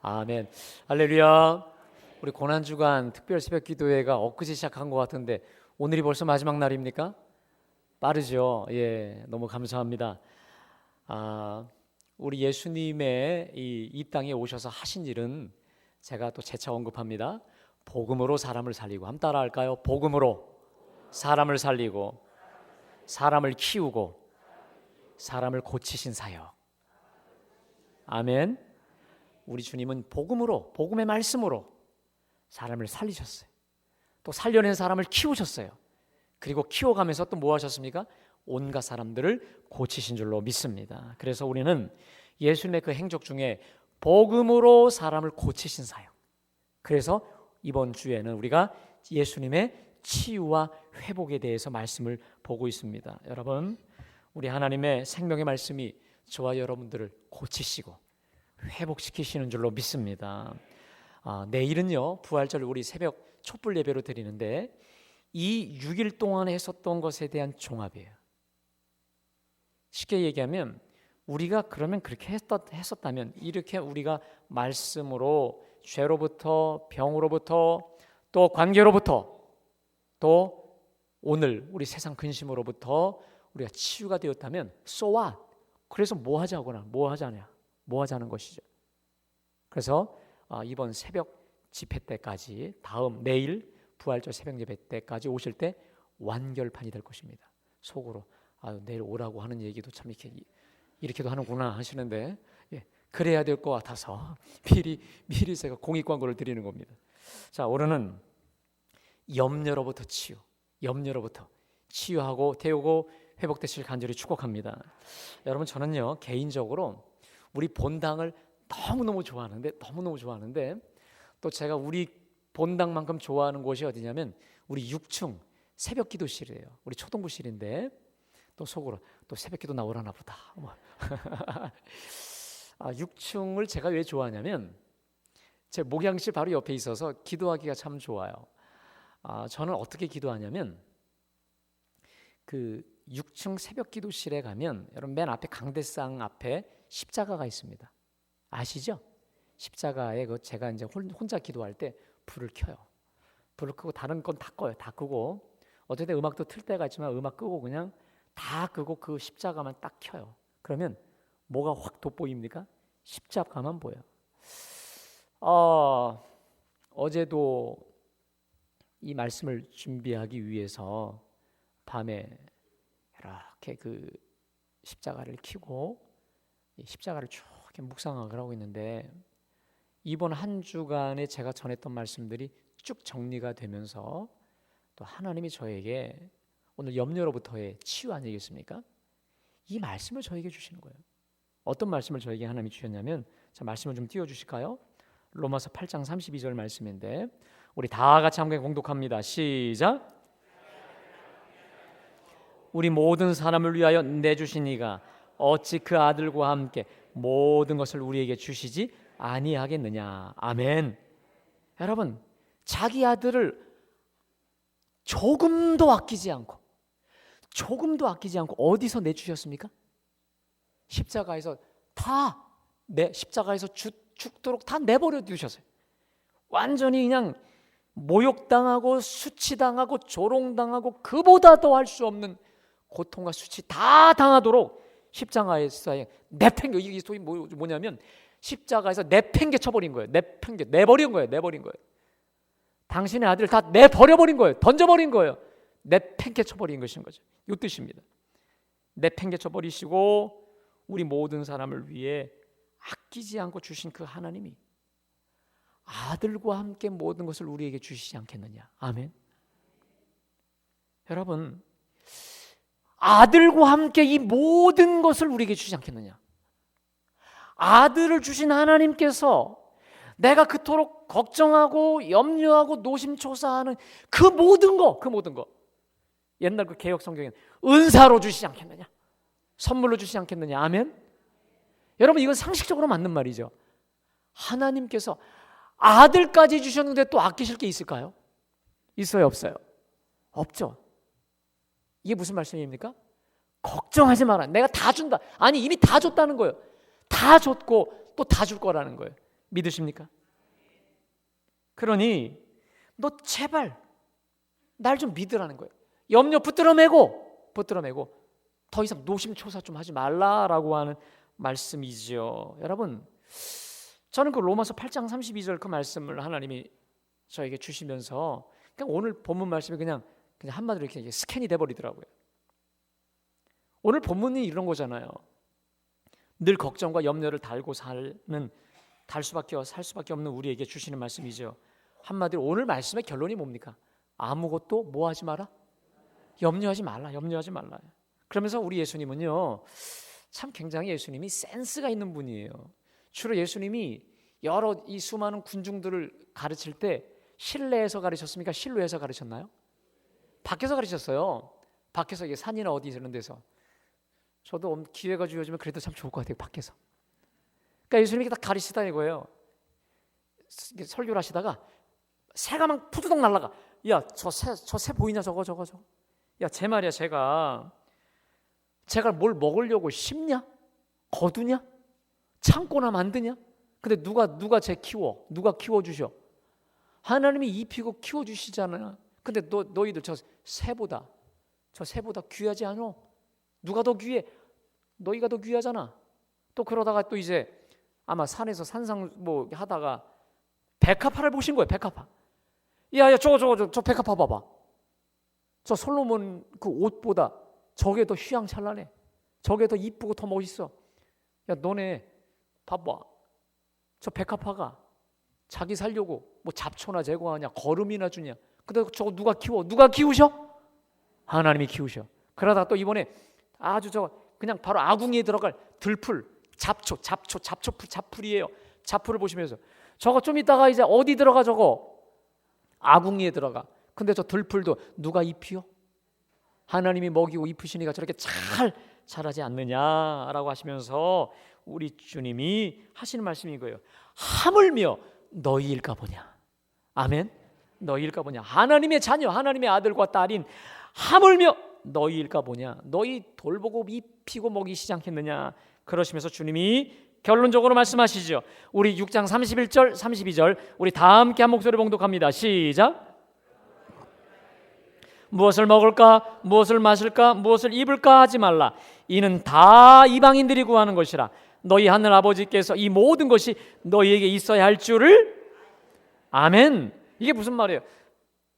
아멘. 할렐루야. 우리 고난주간 특별 새벽 기도회가 엊그제 시작한 것 같은데 오늘이 벌써 마지막 날입니까? 빠르죠. 예, 너무 감사합니다. 우리 예수님의 이 땅에 오셔서 하신 일은 제가 또 재차 언급합니다. 복음으로 사람을 살리고, 한번 따라 할까요? 복음으로 사람을 살리고, 사람을 키우고, 사람을 고치신 사역. 아멘. 우리 주님은 복음으로, 복음의 말씀으로 사람을 살리셨어요. 또 살려낸 사람을 키우셨어요. 그리고 키워가면서 또 뭐 하셨습니까? 온갖 사람들을 고치신 줄로 믿습니다. 그래서 우리는 예수님의 그 행적 중에 복음으로 사람을 고치신 사역, 그래서 이번 주에는 우리가 예수님의 치유와 회복에 대해서 말씀을 보고 있습니다. 여러분, 우리 하나님의 생명의 말씀이 저와 여러분들을 고치시고 회복시키시는 줄로 믿습니다. 내일은요, 부활절 우리 새벽 촛불 예배로 드리는데 이 6일 동안 했었던 것에 대한 종합이에요. 쉽게 얘기하면 우리가 그러면 그렇게 했었다면, 이렇게 우리가 말씀으로 죄로부터, 병으로부터, 또 관계로부터, 또 오늘 우리 세상 근심으로부터 우리가 치유가 되었다면 so what? 그래서 뭐 하자는 것이죠. 그래서 이번 새벽 집회 때까지, 다음 내일 부활절 새벽 예배 때까지 오실 때 완결판이 될 것입니다. 속으로 내일 오라고 하는 얘기도 참 이렇게도 하는구나 하시는데, 그래야 될 것 같아서 미리 제가 공익 광고를 드리는 겁니다. 자, 오늘은 염려로부터 염려로부터 치유하고 태우고 회복되실 간절히 축복합니다. 여러분, 저는요 개인적으로 우리 본당을 너무너무 좋아하는데 또 제가 우리 본당만큼 좋아하는 곳이 어디냐면 우리 6층 새벽 기도실이에요. 우리 초등부실인데 또 속으로 또 새벽 기도 나오라나 보다. 6층을 제가 왜 좋아하냐면 제 목양실 바로 옆에 있어서 기도하기가 참 좋아요. 저는 어떻게 기도하냐면 그 6층 새벽 기도실에 가면 여러분 맨 앞에 강대상 앞에 십자가가 있습니다. 아시죠? 십자가에 제가 이제 혼자 기도할 때 불을 켜요. 불을 끄고 다른 건 다 꺼요. 다 끄고, 어쨌든 음악도 틀 때가 있지만 음악 끄고 그냥 다 끄고 그 십자가만 딱 켜요. 그러면 뭐가 확 돋보입니까? 십자가만 보여요. 어제도 이 말씀을 준비하기 위해서 밤에 이렇게 그 십자가를 켜고 십자가를 쭉 이렇게 묵상을 하고 있는데, 이번 한 주간에 제가 전했던 말씀들이 쭉 정리가 되면서 또 하나님이 저에게 오늘 염려로부터의 치유 아니겠습니까? 이 말씀을 저에게 주시는 거예요. 어떤 말씀을 저에게 하나님이 주셨냐면, 자, 말씀을 좀 띄워주실까요? 로마서 8장 32절 말씀인데 우리 다 같이 함께 공독합니다. 시작. 우리 모든 사람을 위하여 내주신 이가 어찌 그 아들과 함께 모든 것을 우리에게 주시지 아니하겠느냐. 아멘. 여러분, 자기 아들을 조금도 아끼지 않고 어디서 내주셨습니까? 십자가에서 십자가에서 죽도록 다 내버려 두셨어요. 완전히 그냥 모욕당하고 수치당하고 조롱당하고 그보다 더 할 수 없는 고통과 수치 다 당하도록 십자가에서 내팽겨, 이게 소위 뭐냐면 십자가에서 내팽개 쳐버린 거예요. 내버린 거예요. 당신의 아들을 다 내버려버린 거예요. 던져버린 거예요. 내팽개 쳐버린 것인 거죠. 이 뜻입니다. 내팽개 쳐버리시고 우리 모든 사람을 위해 아끼지 않고 주신 그 하나님이 아들과 함께 모든 것을 우리에게 주시지 않겠느냐. 아멘. 여러분, 아들과 함께 이 모든 것을 우리에게 주시지 않겠느냐. 아들을 주신 하나님께서 내가 그토록 걱정하고 염려하고 노심초사하는 그 모든 거 옛날 그 개역 성경에는 은사로 주시지 않겠느냐, 선물로 주시지 않겠느냐. 아멘. 여러분, 이건 상식적으로 맞는 말이죠. 하나님께서 아들까지 주셨는데 또 아끼실 게 있을까요? 있어요, 없어요? 없죠. 이게 무슨 말씀입니까? 걱정하지 마라, 내가 다 준다. 아니, 이미 다 줬다는 거예요. 다 줬고 또 다 줄 거라는 거예요. 믿으십니까? 그러니 너 제발 날 좀 믿으라는 거예요. 염려 붙들어 매고 더 이상 노심초사 좀 하지 말라라고 하는 말씀이죠. 여러분, 저는 그 로마서 8장 32절 그 말씀을 하나님이 저에게 주시면서 그냥 오늘 본문 말씀이 그냥 한마디로 이렇게 스캔이 돼버리더라고요. 오늘 본문이 이런 거잖아요. 늘 걱정과 염려를 달고 살 수밖에 없는 우리에게 주시는 말씀이죠. 한마디로 오늘 말씀의 결론이 뭡니까? 아무것도 뭐 하지 마라? 염려하지 말라. 그러면서 우리 예수님은요, 참 굉장히 예수님이 센스가 있는 분이에요. 주로 예수님이 여러 이 수많은 군중들을 가르칠 때 실내에서 가르쳤습니까? 실로에서 가르쳤나요? 밖에서 가르쳤어요. 밖에서 이게 산이나 어디 이런 데서. 저도 기회가 주어지면 그래도 참 좋을 것 같아요. 밖에서. 그러니까 예수님이 딱 가르치다 이거예요. 설교를 하시다가 새가 막 푸드덕 날아가. 야, 저 새 보이냐? 저거. 야, 제 말이야. 제가 뭘 먹으려고 심냐? 거두냐? 창고나 만드냐? 근데 누가 쟤 키워? 누가 키워주셔? 하나님이 입히고 키워주시잖아요. 근데 너희들 저 새보다 귀하지 않아? 누가 더 귀해? 너희가 더 귀하잖아. 또 그러다가 또 이제 아마 산에서 산상 뭐 하다가 백합화를 보신 거예요. 백합화. 야, 저 백합화 봐봐. 저 솔로몬 그 옷보다 저게 더 휘황찬란해. 저게 더 이쁘고 더 멋있어. 야, 너네 봐봐. 저 백합화가 자기 살려고 뭐 잡초나 제거하냐, 거름이나 주냐. 근데 저거 누가 키워? 누가 키우셔? 하나님이 키우셔. 그러다가 또 이번에 아주 그냥 바로 아궁이에 들어갈 들풀, 잡풀이에요. 잡풀을 보시면서 저거 좀 이따가 이제 어디 들어가? 저거 아궁이에 들어가. 근데 저 들풀도 누가 입히요? 하나님이 먹이고 입히시니까 저렇게 잘 자라지 않느냐라고 하시면서 우리 주님이 하시는 말씀이 이거예요. 하물며 너희일까 보냐. 아멘. 너희일까 보냐. 하나님의 자녀, 하나님의 아들과 딸인 하물며 너희일까 보냐. 너희 돌보고 입히고 먹이시지 않겠느냐. 그러시면서 주님이 결론적으로 말씀하시죠. 우리 6장 31절 32절 우리 다 함께 한 목소리 봉독합니다. 시작. 무엇을 먹을까, 무엇을 마실까, 무엇을 입을까 하지 말라. 이는 다 이방인들이 구하는 것이라. 너희 하늘 아버지께서 이 모든 것이 너희에게 있어야 할 줄을. 아멘. 이게 무슨 말이에요?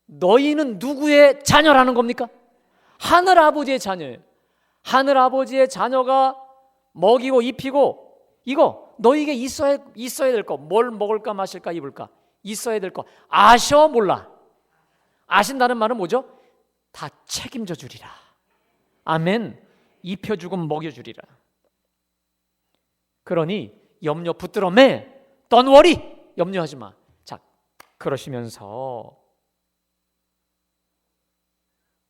너희는 누구의 자녀라는 겁니까? 하늘 아버지의 자녀예요. 하늘 아버지의 자녀가 먹이고 입히고 이거 너희에게 있어야 될 거. 뭘 먹을까 마실까 입을까 있어야 될 거 아셔 몰라. 아신다는 말은 뭐죠? 다 책임져 주리라. 아멘. 입혀주고 먹여주리라. 그러니 염려 붙들어 매. Don't worry. 염려하지 마. 자, 그러시면서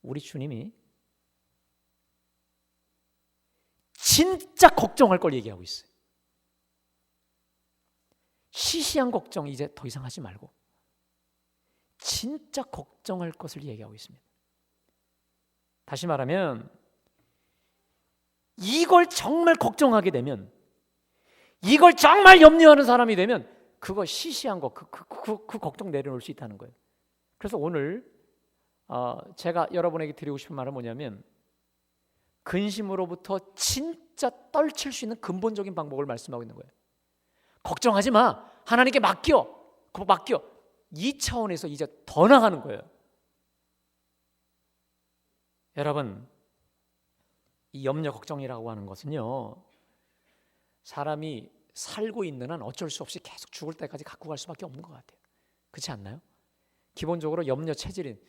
우리 주님이 진짜 걱정할 걸 얘기하고 있어요. 시시한 걱정 이제 더 이상 하지 말고 진짜 걱정할 것을 얘기하고 있습니다. 다시 말하면 이걸 정말 걱정하게 되면, 이걸 정말 염려하는 사람이 되면 그거 시시한 거, 그 걱정 내려놓을 수 있다는 거예요. 그래서 오늘 제가 여러분에게 드리고 싶은 말은 뭐냐면, 근심으로부터 진짜 떨칠 수 있는 근본적인 방법을 말씀하고 있는 거예요. 걱정하지 마. 하나님께 맡겨. 이 차원에서 이제 더 나가는 거예요. 여러분, 이 염려 걱정이라고 하는 것은요, 사람이 살고 있는 한 어쩔 수 없이 계속 죽을 때까지 갖고 갈 수밖에 없는 것 같아요. 그렇지 않나요? 기본적으로 염려 체질인,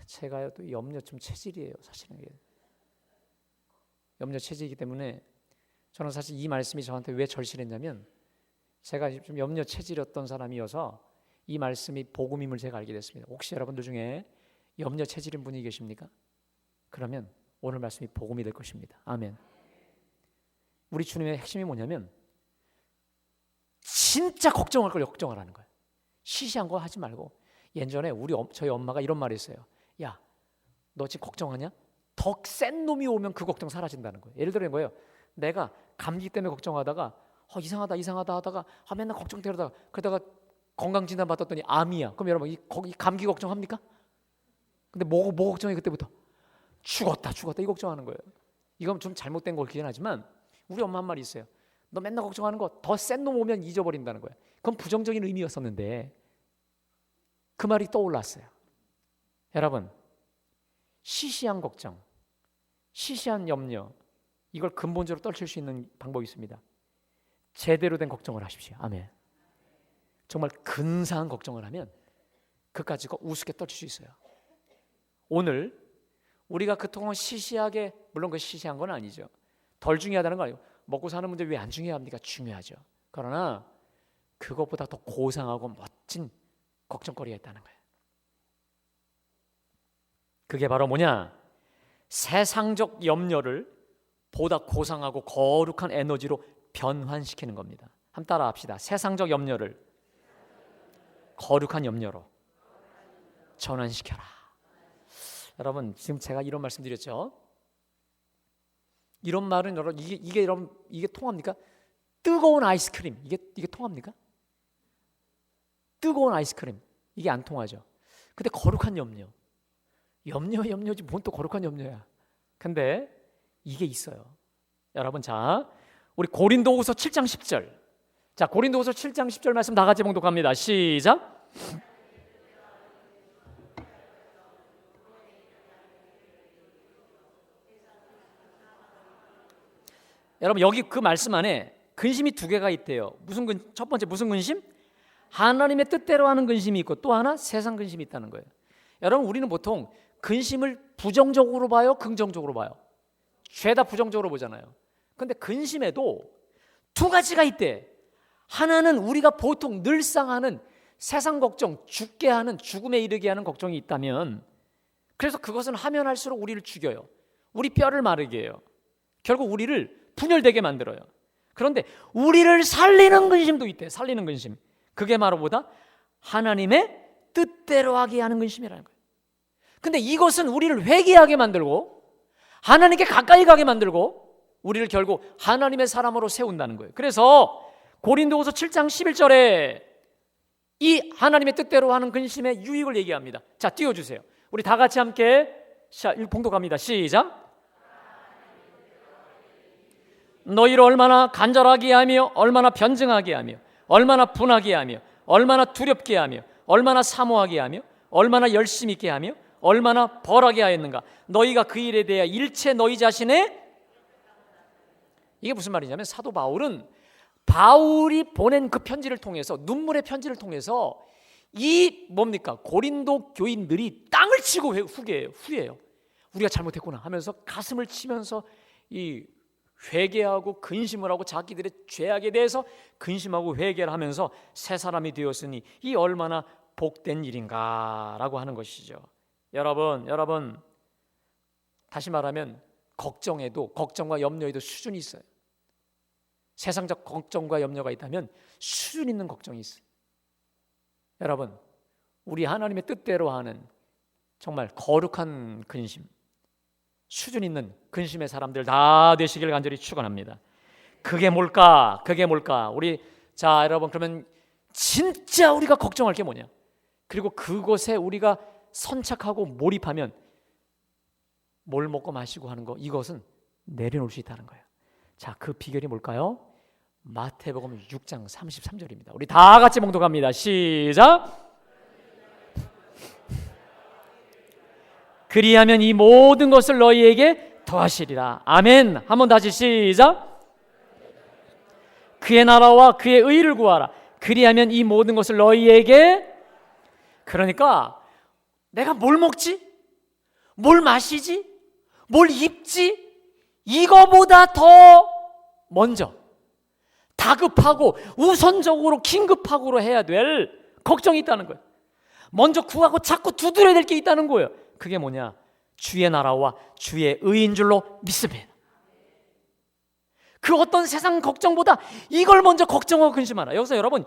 제가 또 염려 좀 체질이에요. 사실은 염려 체질이기 때문에 저는 사실 이 말씀이 저한테 왜 절실했냐면, 제가 좀 염려 체질이었던 사람이어서 이 말씀이 복음임을 제가 알게 됐습니다. 혹시 여러분들 중에 염려 체질인 분이 계십니까? 그러면 오늘 말씀이 복음이 될 것입니다. 아멘. 우리 주님의 핵심이 뭐냐면 진짜 걱정할 걸 걱정하라는 거예요. 시시한 거 하지 말고. 예전에 저희 엄마가 이런 말을 했어요. 야, 너 지금 걱정하냐? 더 센 놈이 오면 그 걱정 사라진다는 거예요. 예를 들어 거예요. 내가 감기 때문에 걱정하다가 이상하다 하다가 맨날 걱정되다가 그러다가 건강진단 받았더니 암이야. 그럼 여러분 이 감기 걱정합니까? 근데 뭐 걱정해 그때부터? 죽었다 이 걱정하는 거예요. 이건 좀 잘못된 거긴 하지만 우리 엄마 한 말이 있어요. 너 맨날 걱정하는 거 더 센 놈 오면 잊어버린다는 거야. 그건 부정적인 의미였었는데 그 말이 떠올랐어요. 여러분, 시시한 걱정, 시시한 염려, 이걸 근본적으로 떨칠 수 있는 방법이 있습니다. 제대로 된 걱정을 하십시오. 아멘. 정말 근사한 걱정을 하면 그까지 우습게 떨칠 수 있어요. 오늘 우리가 그동안 시시하게, 물론 그 시시한 건 아니죠. 덜 중요하다는 거 아니에요. 먹고 사는 문제 왜 안 중요합니까? 중요하죠. 그러나 그것보다 더 고상하고 멋진 걱정거리가 있다는 거예요. 그게 바로 뭐냐? 세상적 염려를 보다 고상하고 거룩한 에너지로 변환시키는 겁니다. 한번 따라 합시다. 세상적 염려를 거룩한 염려로 전환시켜라. 여러분, 지금 제가 이런 말씀 드렸죠. 이런 말은 여러분 이게 통합니까? 뜨거운 아이스크림 이게 통합니까? 뜨거운 아이스크림 이게 안 통하죠. 근데 거룩한 염려지 뭔 또 거룩한 염려야. 근데 이게 있어요. 여러분, 자, 우리 고린도후서 7장 10절. 자, 고린도후서 7장 10절 말씀 다 같이 봉독합니다. 시작. 여러분, 여기 그 말씀 안에 근심이 두 개가 있대요. 첫 번째 무슨 근심? 하나님의 뜻대로 하는 근심이 있고 또 하나 세상 근심이 있다는 거예요. 여러분, 우리는 보통 근심을 부정적으로 봐요, 긍정적으로 봐요? 죄다 부정적으로 보잖아요. 근데 근심에도 두 가지가 있대. 하나는 우리가 보통 늘상 하는 세상 걱정, 죽게 하는, 죽음에 이르게 하는 걱정이 있다면, 그래서 그것은 하면 할수록 우리를 죽여요. 우리 뼈를 마르게 해요. 결국 우리를 분열되게 만들어요. 그런데 우리를 살리는 근심도 있대. 살리는 근심. 그게 바로 뭐다? 하나님의 뜻대로 하게 하는 근심이라는 거예요. 근데 이것은 우리를 회개하게 만들고 하나님께 가까이 가게 만들고 우리를 결국 하나님의 사람으로 세운다는 거예요. 그래서 고린도후서 7장 11절에 이 하나님의 뜻대로 하는 근심의 유익을 얘기합니다. 자, 띄워주세요. 우리 다 같이 함께 봉독합니다. 시작. 너희를 얼마나 간절하게 하며 얼마나 변증하게 하며 얼마나 분하게 하며 얼마나 두렵게 하며 얼마나 사모하게 하며 얼마나 열심 있게 하며 얼마나 벌하게 하였는가. 너희가 그 일에 대해 일체 너희 자신의, 이게 무슨 말이냐면 사도 바울이 보낸 그 편지를 통해서, 눈물의 편지를 통해서 이 뭡니까? 고린도 교인들이 땅을 치고 후회해요. 우리가 잘못했구나 하면서 가슴을 치면서 이 회개하고 근심을 하고 자기들의 죄악에 대해서 근심하고 회개를 하면서 새 사람이 되었으니 이 얼마나 복된 일인가라고 하는 것이죠. 여러분 다시 말하면 걱정과 염려에도 수준이 있어요. 세상적 걱정과 염려가 있다면 수준 있는 걱정이 있어요. 여러분, 우리 하나님의 뜻대로 하는 정말 거룩한 근심, 수준 있는 근심의 사람들 다 되시길 간절히 축원합니다. 그게 뭘까? 자, 여러분, 그러면 진짜 우리가 걱정할 게 뭐냐? 그리고 그것에 우리가 선착하고 몰입하면 뭘 먹고 마시고 하는 거, 이것은 내려놓을 수 있다는 거예요. 자, 그 비결이 뭘까요? 마태복음 6장 33절입니다. 우리 다 같이 봉독합니다. 시작. 그리하면 이 모든 것을 너희에게 더하시리라. 아멘. 한번 다시 시작. 그의 나라와 그의 의를 구하라. 그리하면 이 모든 것을 너희에게. 그러니까 내가 뭘 먹지? 뭘 마시지? 뭘 입지? 이거보다 더 먼저 다급하고 우선적으로 긴급하고로 해야 될 걱정이 있다는 거예요. 먼저 구하고 자꾸 두드려야 될 게 있다는 거예요. 그게 뭐냐? 주의 나라와 주의 의인 줄로 믿습니다. 그 어떤 세상 걱정보다 이걸 먼저 걱정하고 근심하라. 여기서 여러분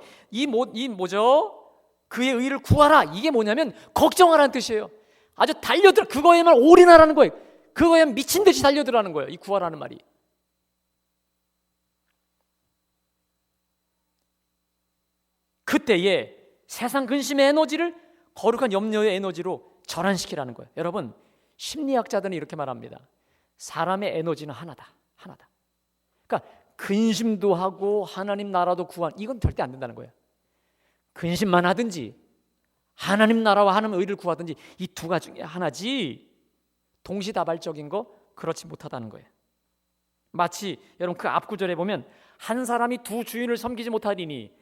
뭐죠? 그의 의를 구하라. 이게 뭐냐면 걱정하라는 뜻이에요. 아주 달려들어, 그거에만 올인하라는 거예요. 그거에 미친 듯이 달려들라는 거예요. 이 구하라는 말이. 그때에 세상 근심의 에너지를 거룩한 염려의 에너지로 전환시키라는 거예요. 여러분, 심리학자들은 이렇게 말합니다. 사람의 에너지는 하나다. 그러니까 근심도 하고 하나님 나라도 이건 절대 안 된다는 거예요. 근심만 하든지 하나님 나라와 하나님 의를 구하든지 이 두 가지 중에 하나지, 동시다발적인 거 그렇지 못하다는 거예요. 마치 여러분 그 앞 구절에 보면 한 사람이 두 주인을 섬기지 못하리니,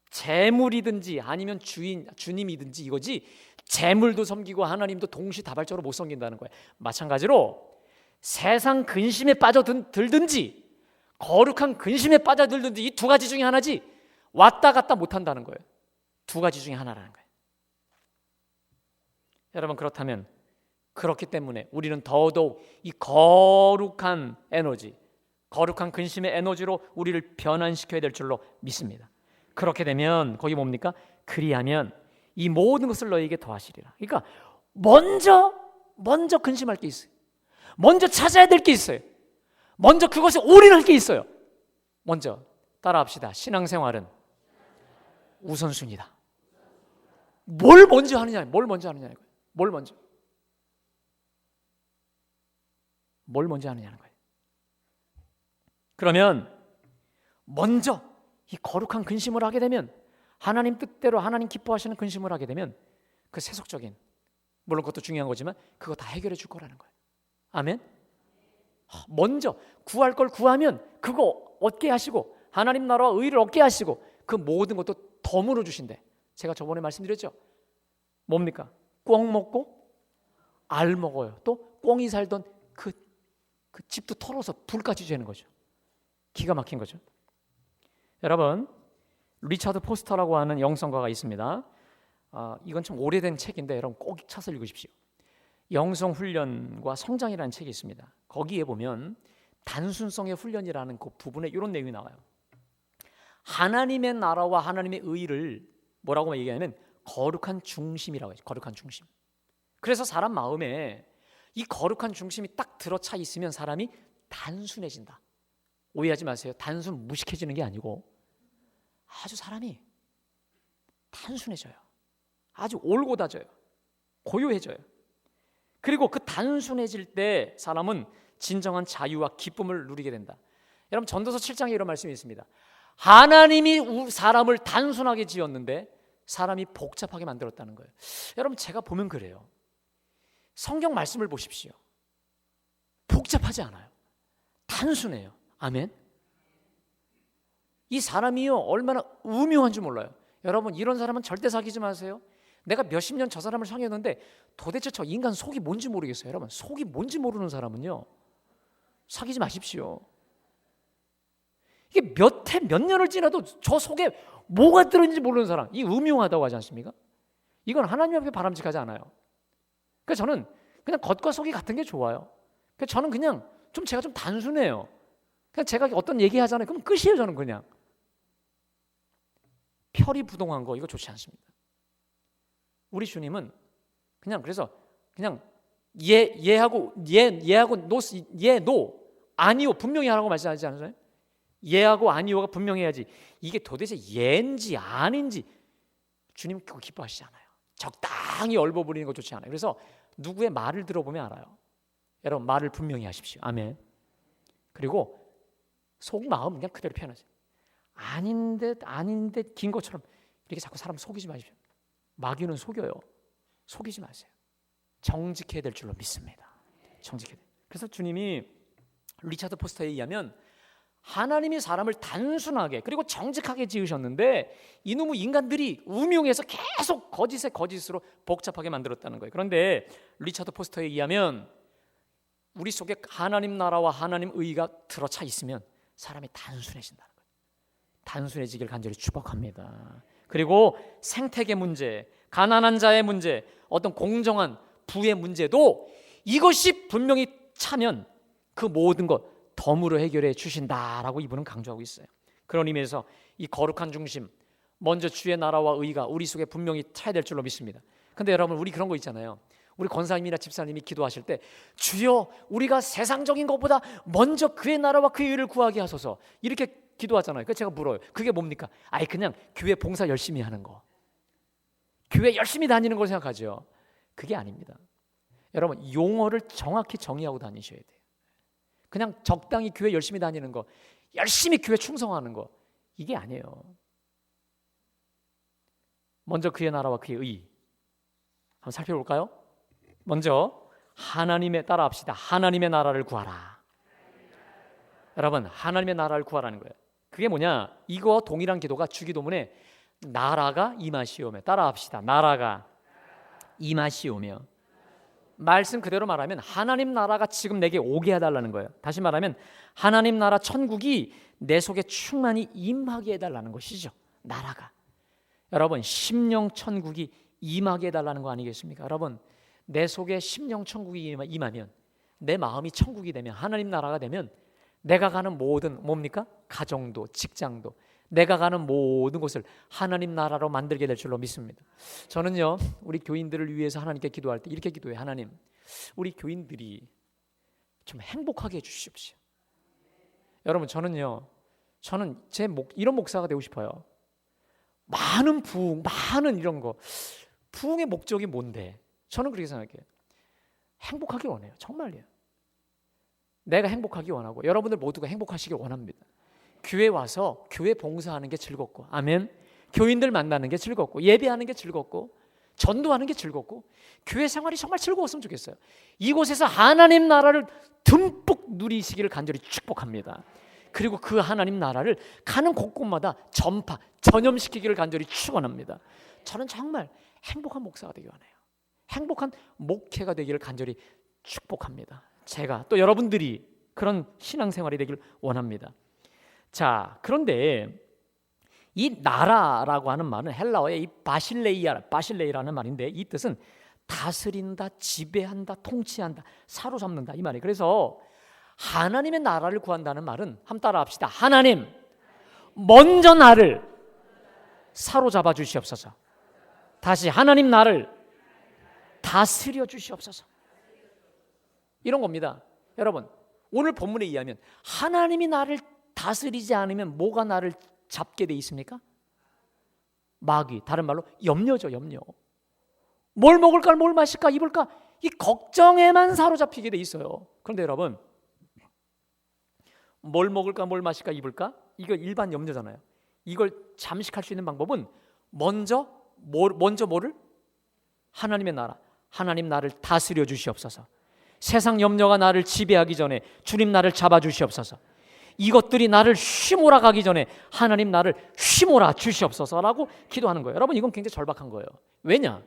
재물이든지 아니면 주님이든지 이거지, 재물도 섬기고 하나님도 동시다발적으로 못 섬긴다는 거예요. 마찬가지로 세상 근심에 빠져들든지 거룩한 근심에 빠져들든지 이 두 가지 중에 하나지, 왔다 갔다 못한다는 거예요. 두 가지 중에 하나라는 거예요. 여러분, 그렇다면 그렇기 때문에 우리는 더더욱 이 거룩한 에너지, 거룩한 근심의 에너지로 우리를 변환시켜야 될 줄로 믿습니다. 그렇게 되면 거기 뭡니까? 그리하면 이 모든 것을 너희에게 더하시리라. 그러니까 먼저 근심할 게 있어요. 먼저 찾아야 될 게 있어요. 먼저 그것에 올인할 게 있어요. 먼저 따라합시다. 신앙생활은 우선순위다. 뭘 먼저 하느냐 이거예요. 뭘 먼저 하느냐는 거예요. 그러면 먼저 이 거룩한 근심을 하게 되면, 하나님 뜻대로 하나님 기뻐하시는 근심을 하게 되면 그 세속적인, 물론 그것도 중요한 거지만 그거 다 해결해 줄 거라는 거예요. 아멘. 먼저 구할 걸 구하면 그거 얻게 하시고, 하나님 나라와 의를 얻게 하시고, 그 모든 것도 덤으로 주신대. 제가 저번에 말씀드렸죠. 뭡니까? 꿩 먹고 알 먹어요. 또 꿩이 살던 그 집도 털어서 불까지 죄는 거죠. 기가 막힌 거죠. 여러분, 리차드 포스터라고 하는 영성가가 있습니다. 이건 좀 오래된 책인데 여러분 꼭 찾아서 읽으십시오. 영성훈련과 성장이라는 책이 있습니다. 거기에 보면 단순성의 훈련이라는 그 부분에 이런 내용이 나와요. 하나님의 나라와 하나님의 의를 뭐라고 얘기하냐면 거룩한 중심이라고 해요. 거룩한 중심. 그래서 사람 마음에 이 거룩한 중심이 딱 들어차 있으면 사람이 단순해진다. 오해하지 마세요. 단순 무식해지는 게 아니고 아주 사람이 단순해져요. 아주 올곧아져요. 고요해져요. 그리고 그 단순해질 때 사람은 진정한 자유와 기쁨을 누리게 된다. 여러분, 전도서 7장에 이런 말씀이 있습니다. 하나님이 사람을 단순하게 지었는데 사람이 복잡하게 만들었다는 거예요. 여러분, 제가 보면 그래요. 성경 말씀을 보십시오. 복잡하지 않아요. 단순해요. 아멘. 이 사람이요 얼마나 음흉한 줄 몰라요. 여러분, 이런 사람은 절대 사귀지 마세요. 내가 몇십 년 저 사람을 사귀었는데 도대체 저 인간 속이 뭔지 모르겠어요. 여러분, 속이 뭔지 모르는 사람은요 사귀지 마십시오. 이게 몇 년을 지나도 저 속에 뭐가 들어있는지 모르는 사람, 이 음흉하다고 하지 않습니까? 이건 하나님 앞에 바람직하지 않아요. 그러니까 저는 그냥 겉과 속이 같은 게 좋아요. 그러니까 저는 그냥 제가 좀 단순해요. 그냥 제가 어떤 얘기하잖아요. 그럼 끝이에요. 저는 그냥 표리부동한 거 이거 좋지 않습니다. 우리 주님은 그냥 그래서 그냥 예하고 노 아니요 분명히 하라고 말씀하지 않으세요? 예하고 아니요가 분명해야지. 이게 도대체 예인지 아닌지 주님 그거 기뻐하시지 않아요. 적당히 얼버무리는 거 좋지 않아요. 그래서 누구의 말을 들어보면 알아요. 여러분, 말을 분명히 하십시오. 아멘. 그리고 속마음 그냥 그대로 표현하세요. 아닌 듯 긴 것처럼 이렇게 자꾸 사람 속이지 마십시오. 마귀는 속여요. 속이지 마세요. 정직해야 될 줄로 믿습니다. 정직해야 돼요. 그래서 주님이 리차드 포스터에 의하면 하나님이 사람을 단순하게 그리고 정직하게 지으셨는데 이놈의 인간들이 음흉해서 계속 거짓에 거짓으로 복잡하게 만들었다는 거예요. 그런데 리차드 포스터에 의하면 우리 속에 하나님 나라와 하나님 의가 들어차 있으면 사람이 단순해진다는 거예요. 단순해지길 간절히 축복합니다. 그리고 생태계 문제, 가난한 자의 문제, 어떤 공정한 부의 문제도 이것이 분명히 차면 그 모든 것 덤으로 해결해 주신다라고 이분은 강조하고 있어요. 그런 의미에서 이 거룩한 중심, 먼저 주의 나라와 의가 우리 속에 분명히 차야 될 줄로 믿습니다. 근데 여러분, 우리 그런 거 있잖아요. 우리 권사님이나 집사님이 기도하실 때 주여 우리가 세상적인 것보다 먼저 그의 나라와 그의 의를 구하게 하소서 이렇게 기도하잖아요. 그래서 제가 물어요. 그게 뭡니까? 아예 그냥 교회 봉사 열심히 하는 거, 교회 열심히 다니는 걸 생각하죠. 그게 아닙니다. 여러분, 용어를 정확히 정의하고 다니셔야 돼요. 그냥 적당히 교회 열심히 다니는 거, 열심히 교회 충성하는 거, 이게 아니에요. 먼저 그의 나라와 그의 의 한번 살펴볼까요? 먼저 하나님의, 따라합시다. 하나님의 나라를 구하라. 여러분, 하나님의 나라를 구하라는 거예요. 그게 뭐냐? 이거 동일한 기도가 주기도문에 나라가 임하시오며, 따라합시다. 나라가 임하시오며. 말씀 그대로 말하면 하나님 나라가 지금 내게 오게 해달라는 거예요. 다시 말하면 하나님 나라 천국이 내 속에 충만히 임하게 해달라는 것이죠. 나라가. 여러분, 심령 천국이 임하게 해달라는 거 아니겠습니까? 여러분, 내 속에 심령 천국이 임하면, 내 마음이 천국이 되면, 하나님 나라가 되면 내가 가는 모든, 뭡니까? 가정도, 직장도, 내가 가는 모든 곳을 하나님 나라로 만들게 될 줄로 믿습니다. 저는요, 우리 교인들을 위해서 하나님께 기도할 때 이렇게 기도해요. 하나님, 우리 교인들이 좀 행복하게 해주십시오. 여러분, 저는 이런 목사가 되고 싶어요. 많은 부흥, 많은 이런 거, 부흥의 목적이 뭔데? 저는 그렇게 생각해요. 행복하길 원해요. 정말요. 내가 행복하기 원하고 여러분들 모두가 행복하시길 원합니다. 교회 와서 교회 봉사하는 게 즐겁고, 아멘. 교인들 만나는 게 즐겁고, 예배하는 게 즐겁고, 전도하는 게 즐겁고, 교회 생활이 정말 즐거웠으면 좋겠어요. 이곳에서 하나님 나라를 듬뿍 누리시기를 간절히 축복합니다. 그리고 그 하나님 나라를 가는 곳곳마다 전염시키기를 간절히 축원합니다. 저는 정말 행복한 목사가 되기 원해요. 행복한 목회가 되기를 간절히 축복합니다. 제가 또 여러분들이 그런 신앙생활이 되기를 원합니다. 자, 그런데 이 나라라고 하는 말은 헬라어의 이 바실레이라는 말인데, 이 뜻은 다스린다, 지배한다, 통치한다, 사로잡는다, 이 말이에요. 그래서 하나님의 나라를 구한다는 말은, 한번 따라합시다. 하나님, 먼저 나를 사로잡아 주시옵소서. 다시, 하나님 나를 다스려 주시옵소서. 이런 겁니다. 여러분, 오늘 본문에 의하면 하나님이 나를 다스리지 않으면 뭐가 나를 잡게 돼 있습니까? 마귀, 다른 말로 염려죠. 염려. 뭘 먹을까, 뭘 마실까, 입을까, 이 걱정에만 사로잡히게 돼 있어요. 그런데 여러분, 뭘 먹을까, 뭘 마실까, 입을까, 이거 일반 염려잖아요. 이걸 잠식할 수 있는 방법은 먼저 뭐를? 하나님의 나라, 하나님 나를 다스려 주시옵소서. 세상 염려가 나를 지배하기 전에 주님 나를 잡아 주시옵소서. 이것들이 나를 휘몰아 가기 전에 하나님 나를 휘몰아 주시옵소서라고 기도하는 거예요. 여러분, 이건 굉장히 절박한 거예요. 왜냐?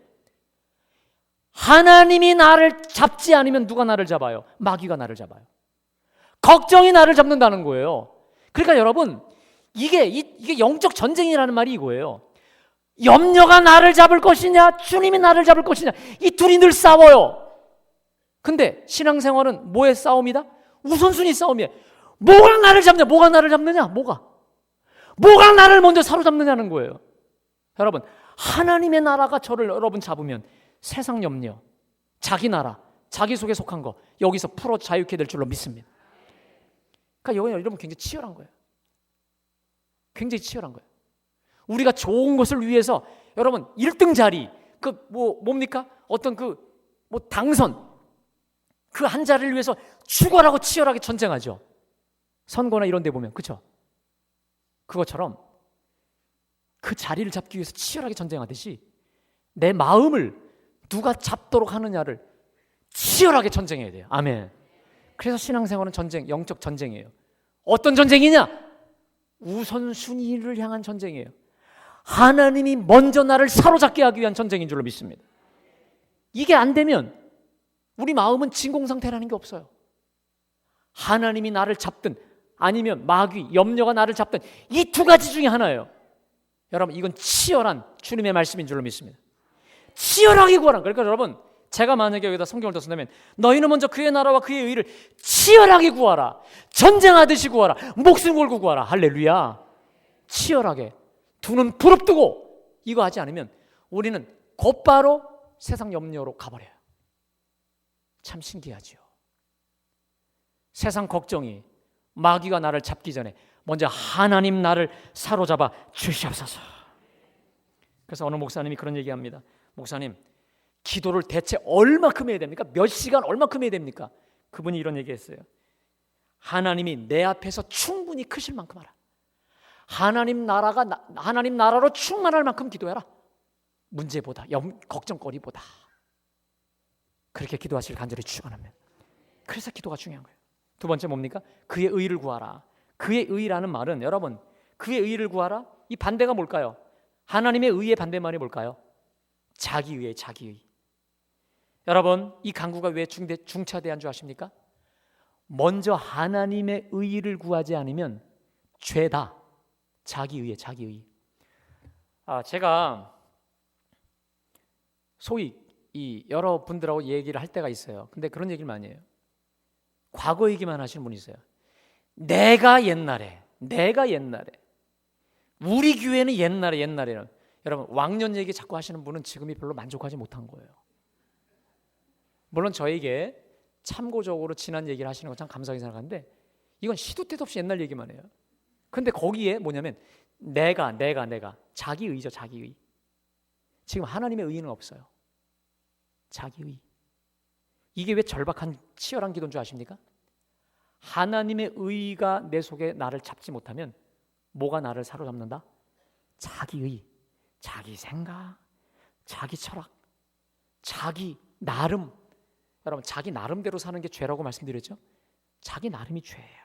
하나님이 나를 잡지 않으면 누가 나를 잡아요? 마귀가 나를 잡아요. 걱정이 나를 잡는다는 거예요. 그러니까 여러분, 이게 영적 전쟁이라는 말이 이거예요. 염려가 나를 잡을 것이냐, 주님이 나를 잡을 것이냐, 이 둘이 늘 싸워요. 근데 신앙생활은 뭐의 싸움이다? 우선순위 싸움이에요. 뭐가 나를 잡냐? 뭐가 나를 잡느냐? 뭐가 나를 먼저 사로잡느냐는 거예요. 여러분, 하나님의 나라가 저를 여러분 잡으면 세상 염려, 자기 나라, 자기 속에 속한 거 여기서 풀어 자유케 될 줄로 믿습니다. 그러니까 여러분 굉장히 치열한 거예요. 굉장히 치열한 거예요. 우리가 좋은 것을 위해서 여러분 1등 자리, 뭡니까? 어떤 당선, 그 한 자리를 위해서 죽어라고 치열하게 전쟁하죠. 선거나 이런 데 보면, 그렇죠? 그것처럼 그 자리를 잡기 위해서 치열하게 전쟁하듯이 내 마음을 누가 잡도록 하느냐를 치열하게 전쟁해야 돼요. 아멘. 그래서 신앙생활은 전쟁, 영적 전쟁이에요. 어떤 전쟁이냐? 우선순위를 향한 전쟁이에요. 하나님이 먼저 나를 사로잡게 하기 위한 전쟁인 줄로 믿습니다. 이게 안 되면 우리 마음은 진공 상태라는 게 없어요. 하나님이 나를 잡든 아니면 마귀, 염려가 나를 잡든 이 두 가지 중에 하나예요. 여러분, 이건 치열한 주님의 말씀인 줄로 믿습니다. 치열하게 구하라. 그러니까 여러분, 제가 만약에 여기다 성경을 더 쓴다면 너희는 먼저 그의 나라와 그의 의를 치열하게 구하라. 전쟁하듯이 구하라. 목숨 걸고 구하라. 할렐루야. 치열하게. 두 눈 부릅뜨고 이거 하지 않으면 우리는 곧바로 세상 염려로 가버려요. 참 신기하죠. 세상 걱정이 마귀가 나를 잡기 전에 먼저 하나님 나를 사로잡아 주시옵소서. 그래서 어느 목사님이 그런 얘기합니다. 목사님, 기도를 대체 얼마큼 해야 됩니까? 몇 시간 얼마큼 해야 됩니까? 그분이 이런 얘기했어요. 하나님이 내 앞에서 충분히 크실 만큼 하라. 하나님 나라로 충만할 만큼 기도해라. 문제보다, 걱정거리보다. 그렇게 기도하시길 간절히 축원합니다. 그래서 기도가 중요한 거예요. 두 번째 뭡니까? 그의 의를 구하라. 그의 의라는 말은, 여러분, 그의 의를 구하라, 이 반대가 뭘까요? 하나님의 의의 반대말이 뭘까요? 자기의예요. 자기의. 여러분, 이 강구가 왜 중차대한 줄 아십니까? 먼저 하나님의 의를 구하지 않으면 죄다. 자기의예. 자기의. 제가 소위 이 여러분들하고 얘기를 할 때가 있어요. 근데 그런 얘기를 많이 해요. 과거 얘기만 하시는 분이 있어요. 내가 옛날에 우리 교회는 옛날에는, 여러분, 왕년 얘기 자꾸 하시는 분은 지금이 별로 만족하지 못한 거예요. 물론 저에게 참고적으로 지난 얘기를 하시는 건 참 감사하게 생각하는데, 이건 시도 때도 없이 옛날 얘기만 해요. 근데 거기에 뭐냐면 내가 자기의죠. 자기의. 지금 하나님의 의는 없어요. 자기의. 이게 왜 절박한 치열한 기도인 줄 아십니까? 하나님의 의가 내 속에 나를 잡지 못하면 뭐가 나를 사로잡는다? 자기의. 자기 생각, 자기 철학, 자기 나름. 여러분, 자기 나름대로 사는 게 죄라고 말씀드렸죠? 자기 나름이 죄예요.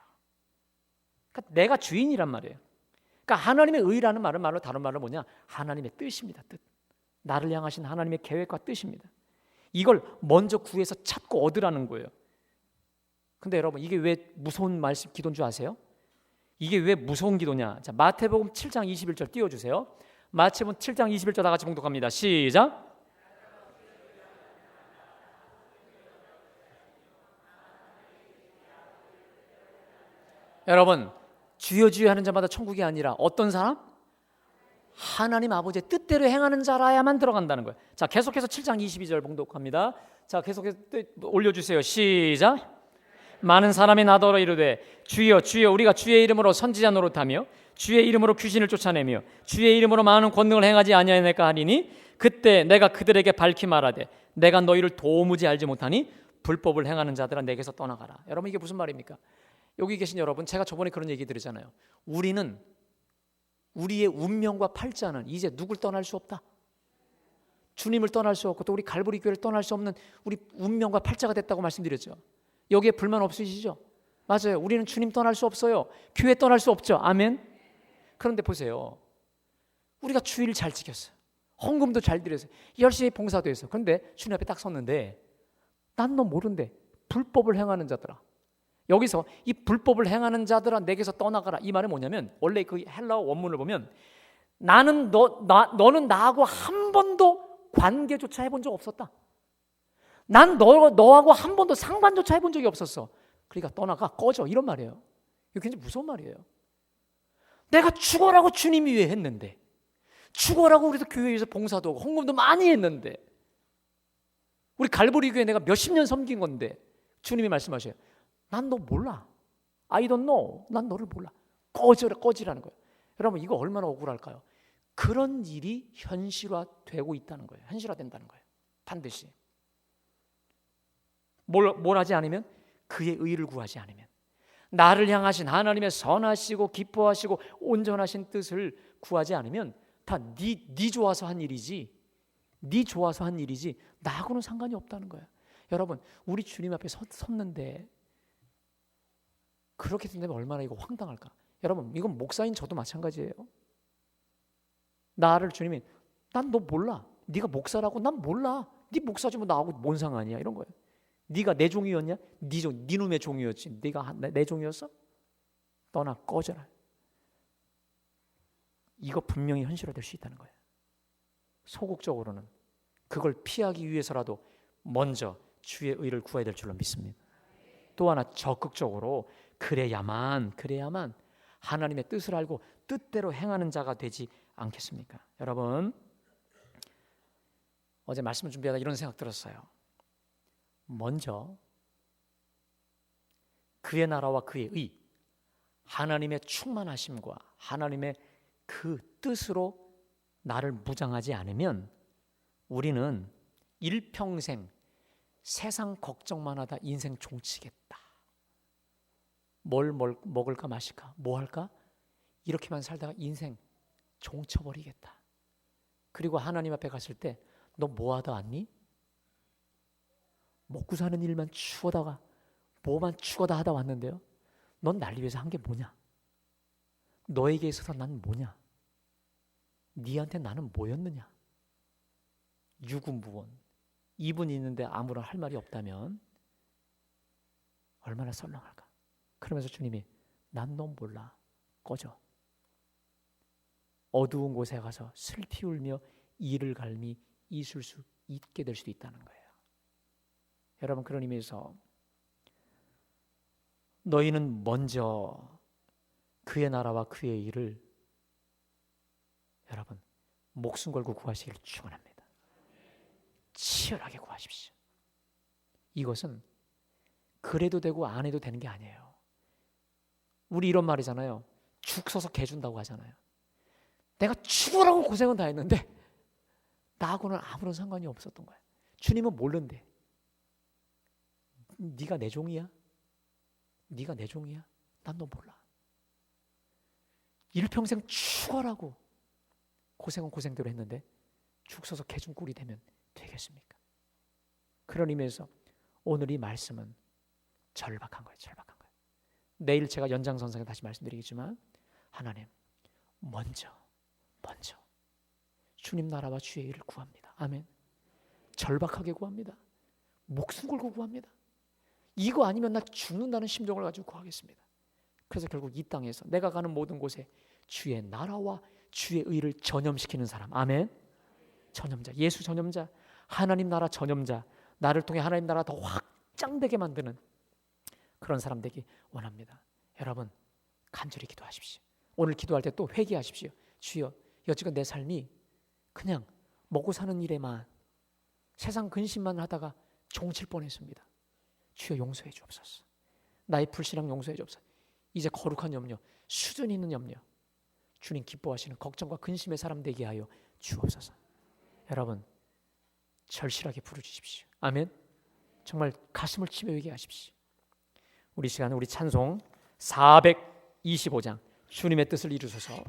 그러니까 내가 주인이란 말이에요. 그러니까 하나님의 의라는 말은 다른 말로 뭐냐? 하나님의 뜻입니다. 뜻. 나를 향하신 하나님의 계획과 뜻입니다. 이걸 먼저 구해서 찾고 얻으라는 거예요. 근데 여러분, 이게 왜 무서운 말씀 기도인 줄 아세요? 이게 왜 무서운 기도냐? 자, 마태복음 7장 21절 띄워주세요. 마태복음 7장 21절 다 같이 봉독합니다. 시작. 여러분, 주여 주여 하는 자마다 천국이 아니라 어떤 사람? 하나님 아버지의 뜻대로 행하는 자라야만 들어간다는 거예요. 자, 계속해서 7장 22절 봉독합니다. 자, 계속해서 올려주세요. 시작. 많은 사람이 나더러 이르되 주여 주여 우리가 주의 이름으로 선지자 노릇하며 주의 이름으로 귀신을 쫓아내며 주의 이름으로 많은 권능을 행하지 아니하였나이까 하리니 그때 내가 그들에게 밝히 말하되 내가 너희를 도무지 알지 못하니 불법을 행하는 자들아 내게서 떠나가라. 여러분, 이게 무슨 말입니까? 여기 계신 여러분, 제가 저번에 그런 얘기 드리잖아요. 우리는 우리의 운명과 팔자는 이제 누굴 떠날 수 없다. 주님을 떠날 수 없고 또 우리 갈보리 교회를 떠날 수 없는 우리 운명과 팔자가 됐다고 말씀드렸죠. 여기에 불만 없으시죠? 맞아요. 우리는 주님 떠날 수 없어요. 교회 떠날 수 없죠. 아멘. 그런데 보세요. 우리가 주일 잘 지켰어요. 헌금도 잘 드렸어요. 열심히 봉사도 했어요. 그런데 주님 앞에 딱 섰는데 난 너 모른대. 불법을 행하는 자들아. 여기서 이 불법을 행하는 자들아 내게서 떠나가라. 이 말은 뭐냐면, 원래 그 헬라어 원문을 보면 너는 나하고 한 번도 관계조차 해본 적 없었다. 난 너하고 한 번도 상관조차 해본 적이 없었어. 그러니까 떠나가, 꺼져, 이런 말이에요. 이거 굉장히 무서운 말이에요. 내가 죽어라고 주님이 왜 했는데, 죽어라고 우리도 교회에서 봉사도 하고 헌금도 많이 했는데, 우리 갈보리 교회 내가 몇십 년 섬긴 건데 주님이 말씀하셔요. 난 너 몰라. I don't know. 난 너를 몰라. 꺼지라는 거예요. 여러분, 이거 얼마나 억울할까요? 그런 일이 현실화되고 있다는 거예요. 현실화된다는 거예요. 반드시. 뭘 하지 않으면? 그의 의를 구하지 않으면, 나를 향하신 하나님의 선하시고 기뻐하시고 온전하신 뜻을 구하지 않으면 다 네 좋아서 한 일이지, 네 좋아서 한 일이지 나하고는 상관이 없다는 거예요. 여러분, 우리 주님 앞에 섰는데 그렇게 된다면 얼마나 이거 황당할까? 여러분, 이건 목사인 저도 마찬가지예요. 나를 주님이 난 너 몰라. 네가 목사라고 난 몰라. 네 목사지 뭐 나하고 뭔 상관이야, 이런 거예요. 네가 내 종이었냐? 네 놈의 종이었지. 네가 내 종이었어? 떠나, 꺼져라. 이거 분명히 현실화될 수 있다는 거예요. 소극적으로는 그걸 피하기 위해서라도 먼저 주의 의를 구해야 될 줄로 믿습니다. 또 하나, 적극적으로 그래야만 하나님의 뜻을 알고 뜻대로 행하는 자가 되지 않겠습니까? 여러분, 어제 말씀을 준비하다 이런 생각 들었어요. 먼저 그의 나라와 그의 의, 하나님의 충만하심과 하나님의 그 뜻으로 나를 무장하지 않으면 우리는 일평생 세상 걱정만 하다 인생 종치겠다. 뭘 먹을까 마실까 뭐 할까 이렇게만 살다가 인생 종쳐버리겠다. 그리고 하나님 앞에 갔을 때 너 뭐 하다 왔니? 먹고 사는 일만 추구다가 뭐만 추구다 하다 왔는데요. 넌 날 위해서 한 게 뭐냐? 너에게 있어서 난 뭐냐? 니한테 나는 뭐였느냐? 유구무원. 입은 있는데 아무런 할 말이 없다면 얼마나 썰렁할까? 그러면서 주님이 난 넌 몰라. 꺼져. 어두운 곳에 가서 슬피 울며 이를 갈미 있을 수 있게 될 수도 있다는 거예요. 여러분 그런 의미에서 너희는 먼저 그의 나라와 그의 일을 여러분 목숨 걸고 구하시길 축원합니다. 치열하게 구하십시오. 이것은 그래도 되고 안 해도 되는 게 아니에요. 우리 이런 말이잖아요. 죽 서서 개 준다고 하잖아요. 내가 죽으라고 고생은 다 했는데 나하고는 아무런 상관이 없었던 거야. 주님은 모른대. 네가 내 종이야? 네가 내 종이야? 난 너 몰라. 일평생 죽어라고 고생은 고생대로 했는데 죽 서서 개 준 꼴이 되면 되겠습니까? 그런 의미에서 오늘 이 말씀은 절박한 거예요. 절박한 거예요. 내일 제가 연장선상에 다시 말씀드리겠지만 하나님 먼저 주님 나라와 주의 일을 구합니다. 아멘. 절박하게 구합니다. 목숨 걸고 구합니다. 이거 아니면 나 죽는다는 심정을 가지고 구하겠습니다. 그래서 결국 이 땅에서 내가 가는 모든 곳에 주의 나라와 주의 의를 전염시키는 사람. 아멘. 전염자, 예수 전염자, 하나님 나라 전염자, 나를 통해 하나님 나라 더 확장되게 만드는 그런 사람 되기 원합니다. 여러분 간절히 기도하십시오. 오늘 기도할 때 또 회개하십시오. 주여 여지껏 내 삶이 그냥 먹고 사는 일에만 세상 근심만 하다가 종칠 뻔했습니다. 주여 용서해 주옵소서. 나의 불신앙 용서해 주옵소서. 이제 거룩한 염려, 수준 있는 염려, 주님 기뻐하시는 걱정과 근심의 사람 되게 하여 주옵소서. 여러분 절실하게 부르짖으십시오. 아멘. 정말 가슴을 치며 얘기하십시오. 우리 시간은 우리 찬송 425장 주님의 뜻을 이루소서.